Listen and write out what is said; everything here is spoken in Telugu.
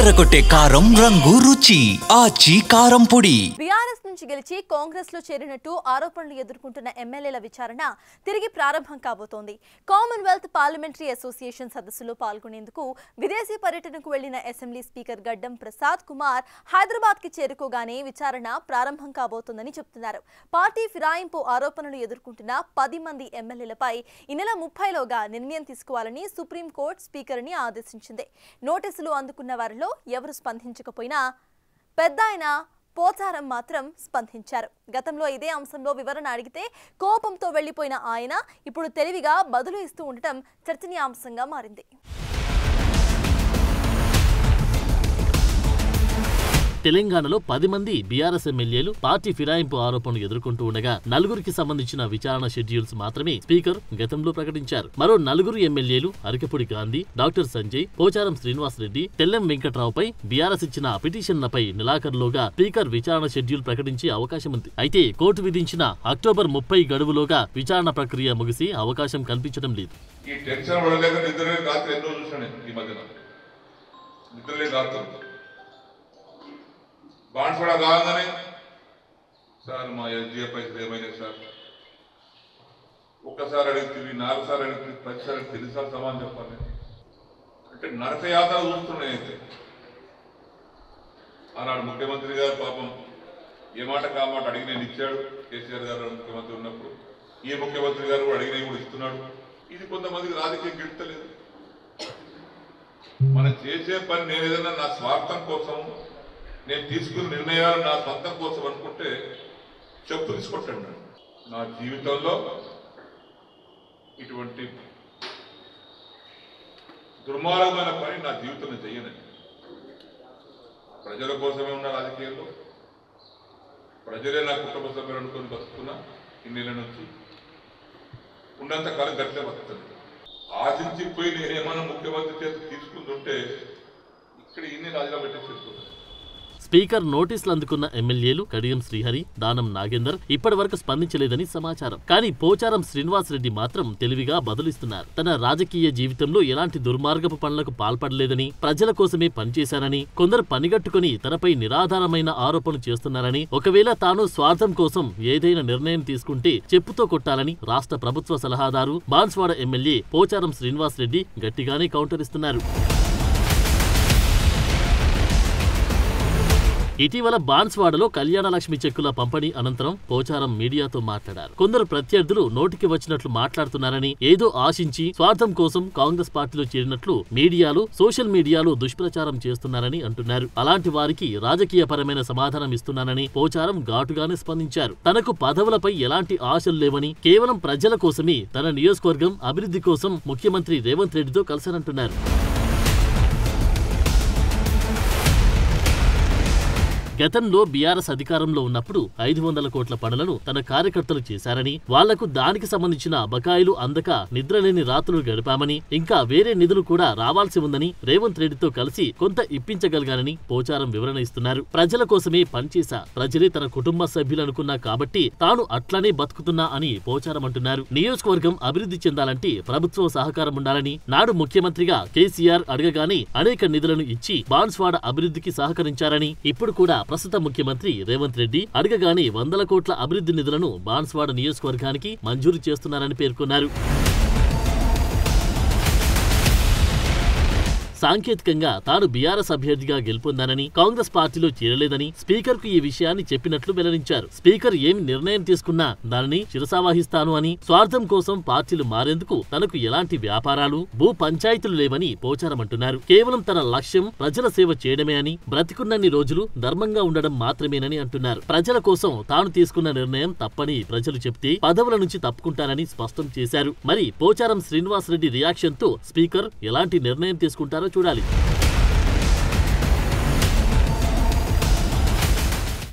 అదరగొట్టే కారం రంగు రుచి ఆచి కారం పొడి. బీఆర్ఎస్ నుంచి గెలిచి కాంగ్రెస్ లో చేరినట్టు ఆరోపణలు ఎదుర్కొంటున్న ఎమ్మెల్యేల విచారణ తిరిగి ప్రారంభం కాబోతోంది. కామన్వెల్త్ పార్లమెంటరీ అసోసియేషన్ సదస్సులో పాల్గొనేందుకు విదేశీ పర్యటనకు వెళ్లిన అసెంబ్లీ స్పీకర్ గడ్డం ప్రసాద్ కుమార్ హైదరాబాద్ కి చేరుకోగానే విచారణ ప్రారంభం కాబోతోందని చెబుతున్నారు. పార్టీ ఫిరాయింపు ఆరోపణలు ఎదుర్కొంటున్న 10 మంది ఎమ్మెల్యేలపై ఈ నెల 30లోగా నిర్ణయం తీసుకోవాలని సుప్రీంకోర్టు స్పీకర్ ని ఆదేశించింది. నోటీసులు అందుకున్న వారిలో ఎవరు స్పందించకపోయినా పెద్దాయన పోచారం మాత్రం స్పందించారు. గతంలో ఇదే అంశంలో వివరణ అడిగితే కోపంతో వెళ్లిపోయిన ఆయన ఇప్పుడు తెలివిగా బదులు ఇస్తూ ఉండటం చర్చనీయాంశంగా మారింది. తెలంగాణలో 10 మంది బీఆర్ఎస్ ఎమ్మెల్యేలు పార్టీ ఫిరాయింపు ఆరోపణలు ఎదుర్కొంటూ ఉండగా 4గురికి సంబంధించిన విచారణ షెడ్యూల్స్ మాత్రమే స్పీకర్ గతంలో ప్రకటించారు. మరో 4గురు ఎమ్మెల్యేలు అరకపూడి గాంధీ, డాక్టర్ సంజయ్, పోచారం శ్రీనివాస్ రెడ్డి, తెల్లం వెంకట్రావుపై బీఆర్ఎస్ ఇచ్చిన పిటిషన్లపై నెలాఖరులోగా స్పీకర్ విచారణ షెడ్యూల్ ప్రకటించే అవకాశం ఉంది. అయితే కోర్టు విధించిన అక్టోబర్ 30 గడువులోగా విచారణ ప్రక్రియ ముగిసి అవకాశం కనిపించడం లేదు. బాన్స్వాడ కాగానే సార్ మా ఎస్డిఎఫ్ పైసలు ఏమైనా సార్ ఒక్కసారి అడుగుతుంది, 4 సార్లు అడుగుతుంది, 10 సార్లు 10 సార్లు సమాధానం చెప్పాలి అంటే నరకయాత్ర చూస్తున్నాయి. అయితే ఆనాడు ముఖ్యమంత్రి గారు పాపం ఏ మాట కామాట అడిగి నేను ఇచ్చాడు. కేసీఆర్ గారు ముఖ్యమంత్రి ఉన్నప్పుడు ఈ ముఖ్యమంత్రి గారు కూడా అడిగినవి కూడా ఇస్తున్నాడు. ఇది కొంతమందికి రాజకీయం గిడతలేదు. మనం చేసే పని నేను ఏదైనా నా స్వార్థం కోసం నేను తీసుకున్న నిర్ణయాలు నా సొంతం కోసం అనుకుంటే చెప్పు తీసుకుంటాను. నా జీవితంలో ఇటువంటి దుర్మార్గమైన పని నా జీవితంలో చెయ్యనని. ప్రజల కోసమే ఉన్న రాజకీయాల్లో ప్రజలే నా కుటుంబ సభ్యులు అనుకుని బతుకుతున్నా. ఇన్నేళ్ళ నుంచి ఉన్నంత కాలం గట్లే బతుకుతుంది. ఆశించిపోయి నేనేమన్నా ముఖ్యమంత్రి చేత తీసుకుంటుంటే ఇక్కడ ఇన్ని రాజీనామా పెట్టేసుకుంటాను. స్పీకర్ నోటీసులు అందుకున్న ఎమ్మెల్యేలు కడియం శ్రీహరి, దానం నాగేందర్ ఇప్పటి వరకు స్పందించలేదని సమాచారం. కానీ పోచారం శ్రీనివాస్ రెడ్డి మాత్రం తెలివిగా బదులిస్తున్నారు. తన రాజకీయ జీవితంలో ఎలాంటి దుర్మార్గపు పనులకు పాల్పడలేదని, ప్రజల కోసమే పనిచేశానని, కొందరు పనిగట్టుకుని తనపై నిరాధారమైన ఆరోపణలు చేస్తున్నారని, ఒకవేళ తాను స్వార్థం కోసం ఏదైనా నిర్ణయం తీసుకుంటే చెప్పుతో కొట్టాలని రాష్ట్ర ప్రభుత్వ సలహాదారు బాన్స్వాడ ఎమ్మెల్యే పోచారం శ్రీనివాస్ రెడ్డి గట్టిగానే కౌంటర్ ఇస్తున్నారు. ఇటీవల బాన్స్వాడలో కళ్యాణలక్ష్మి చెక్కుల పంపిణీ అనంతరం పోచారం మీడియాతో మాట్లాడారు. కొందరు ప్రత్యర్థులు నోటికి వచ్చినట్లు మాట్లాడుతున్నారని, ఏదో ఆశించి స్వార్థం కోసం కాంగ్రెస్ పార్టీలో చేరినట్లు మీడియాలో, సోషల్ మీడియాలో దుష్ప్రచారం చేస్తున్నారని అంటున్నారు. అలాంటి వారికి రాజకీయపరమైన సమాధానం ఇస్తున్నానని పోచారం ఘాటుగానే స్పందించారు. తనకు పదవులపై ఎలాంటి ఆశలు లేవని, కేవలం ప్రజల కోసమే తన నియోజకవర్గం అభివృద్ధి కోసం ముఖ్యమంత్రి రేవంత్ రెడ్డితో కలిశారంటున్నారు. గతంలో బీఆర్ఎస్ అధికారంలో ఉన్నప్పుడు 500 కోట్ల పనులను తన కార్యకర్తలు చేశారని, వాళ్లకు దానికి సంబంధించిన బకాయిలు అందక నిద్రలేని రాత్రులు గడిపామని, ఇంకా వేరే నిధులు కూడా రావాల్సి ఉందని రేవంత్ రెడ్డితో కలిసి కొంత ఇప్పించగలిగానని పోచారం వివరణ ఇస్తున్నారు. ప్రజల కోసమే పనిచేశా, ప్రజలే తన కుటుంబ సభ్యులనుకున్నా కాబట్టి తాను అట్లనే బతుకుతున్నా అని పోచారం అంటున్నారు. నియోజకవర్గం అభివృద్ధి చెందాలంటే ప్రభుత్వం సహకారం ఉండాలని, నాడు ముఖ్యమంత్రిగా కేసీఆర్ అడగగానే అనేక నిధులను ఇచ్చి బాన్స్వాడ అభివృద్ధికి సహకరించారని, ఇప్పుడు కూడా ప్రస్తుత ముఖ్యమంత్రి రేవంత్ రెడ్డి అడగగానే 100 కోట్ల అభివృద్ధి నిధులను బాన్స్వాడ నియోజకవర్గానికి మంజూరు చేస్తున్నారని పేర్కొన్నారు. సాంకేతికంగా తాను బీఆర్ఎస్ అభ్యర్థిగా గెలుపొందానని, కాంగ్రెస్ పార్టీలో చేరలేదని స్పీకర్ కు ఈ విషయాన్ని చెప్పినట్లు వెల్లడించారు. స్పీకర్ ఏమి నిర్ణయం తీసుకున్నా దానిని శిరసావహిస్తాను అని, స్వార్థం కోసం పార్టీలు మారేందుకు తనకు ఎలాంటి వ్యాపారాలు, భూ పంచాయతీలు లేవని పోచారం అంటున్నారు. కేవలం తన లక్ష్యం ప్రజల సేవ చేయడమే అని, బ్రతికున్నన్ని రోజులు ధర్మంగా ఉండడం మాత్రమేనని అంటున్నారు. ప్రజల కోసం తాను తీసుకున్న నిర్ణయం తప్పని ప్రజలు చెప్తే పదవుల నుంచి తప్పుకుంటారని స్పష్టం చేశారు. మరి పోచారం శ్రీనివాస్ రెడ్డి రియాక్షన్ తో స్పీకర్ ఎలాంటి నిర్ణయం తీసుకుంటారో చూడాలి.